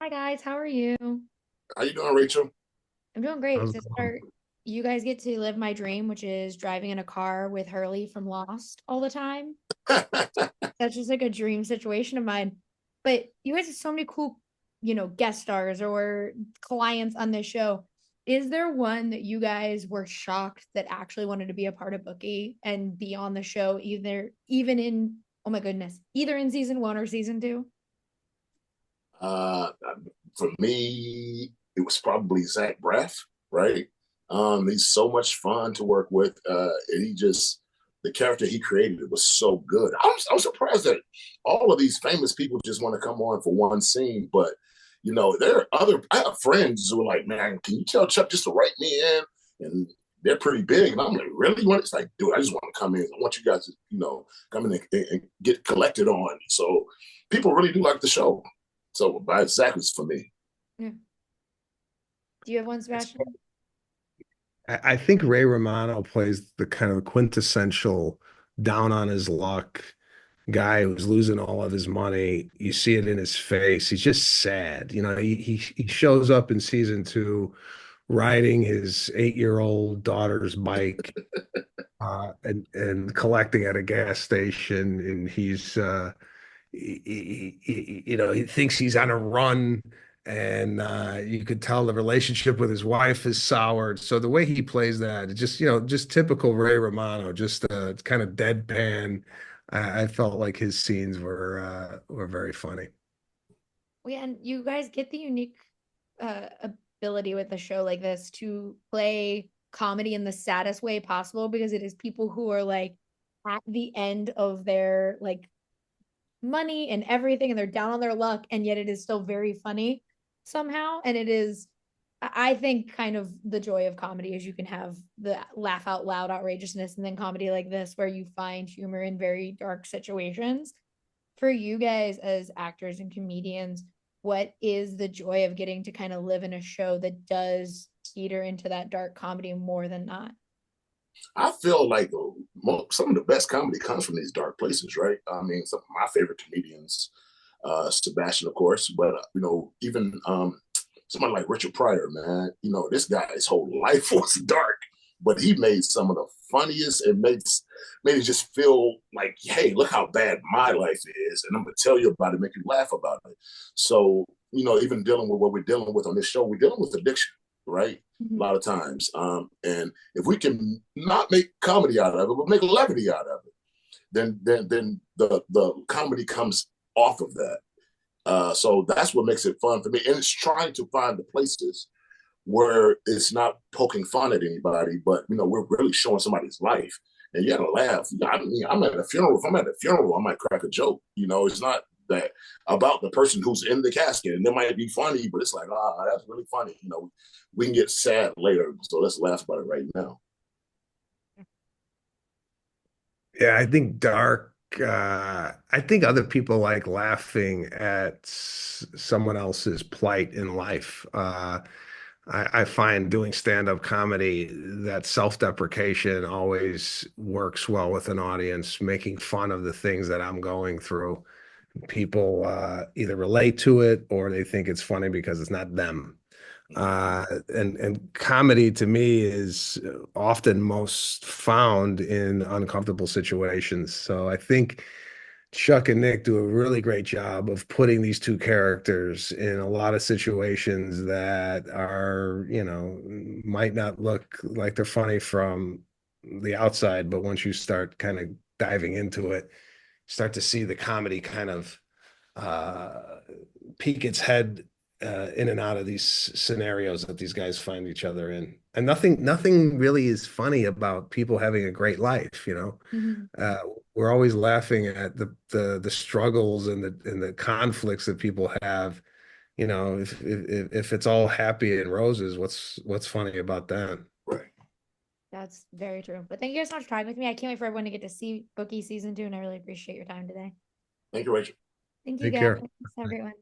Hi guys, how are you? How you doing, Rachel? I'm doing great. How's To it going? start, you guys get to live my dream, which is driving in a car with Hurley from Lost all the time. That's just like a dream situation of mine. But you guys have so many cool, guest stars or clients on this show. Is there one that you guys were shocked that actually wanted to be a part of Bookie and be on the show, even in, oh my goodness, either in season one or season two? uh, for me, it was probably Zach Braff, right? He's so much fun to work with. And the character he created was so good. I'm surprised that all of these famous people just want to come on for one scene, but I have friends who are like, man, can you tell Chuck just to write me in? And they're pretty big. And I'm like, really? It's like, dude, I just want to come in. I want you guys to, come in and get collected on. So people really do like the show. So by Zach is for me. Yeah. Do you have one, It's- Sebastian? I think Ray Romano plays the kind of quintessential down on his luck guy who's losing all of his money. You see it in his face. He's just sad. He shows up in season two riding his 8-year-old daughter's bike and collecting at a gas station, and he thinks he's on a run, and you could tell the relationship with his wife is soured. So the way he plays that, it's just typical Ray Romano, just kind of deadpan. I felt like his scenes were very funny. Well, yeah, and you guys get the unique ability with a show like this to play comedy in the saddest way possible because it is people who are like at the end of their like money and everything and they're down on their luck and yet it is still very funny somehow and it is I think kind of the joy of comedy is you can have the laugh out loud outrageousness and then comedy like this where you find humor in very dark situations. For you guys as actors and comedians, what is the joy of getting to kind of live in a show that does teeter into that dark comedy more than not? I feel like some of the best comedy comes from these dark places, right? I mean, some of my favorite comedians, Sebastian, of course, but even somebody like Richard Pryor, man. This guy's whole life was dark, but he made some of the funniest and made it just feel like, hey, look how bad my life is, and I'm gonna tell you about it, make you laugh about it. So, even dealing with what we're dealing with on this show, we're dealing with addiction, right? A Mhm. lot of times. And if we can not make comedy out of it, but make levity out of it, then the comedy comes off of that. So that's what makes it fun for me. And it's trying to find the places where it's not poking fun at anybody, but we're really showing somebody's life. And you gotta laugh. I mean, I'm at a funeral. If I'm at a funeral, I might crack a joke. It's not that about the person who's in the casket. And it might be funny, but it's like, that's really funny. We can get sad later. So let's laugh about it right now. Yeah, I think dark. I think other people like laughing at someone else's plight in life. I find doing stand-up comedy, that self-deprecation always works well with an audience, making fun of the things that I'm going through. People either relate to it or they think it's funny because it's not them. And comedy to me is often most found in uncomfortable situations. So I think Chuck and Nick do a really great job of putting these two characters in a lot of situations that are, might not look like they're funny from the outside, but once you start kind of diving into it, start to see the comedy kind of uh, peek its head in and out of these scenarios that these guys find each other in. And nothing really is funny about people having a great life, you know. Mhm. Uh, we're always laughing at the struggles and the conflicts that people have. If it's all happy and roses, what's funny about that? Right. That's very true. But thank you guys so much for talking with me. I can't wait for everyone to get to see Bookie season two, and I really appreciate your time today. Thank you, Rachel. Thank you Take guys. care. Have a great one.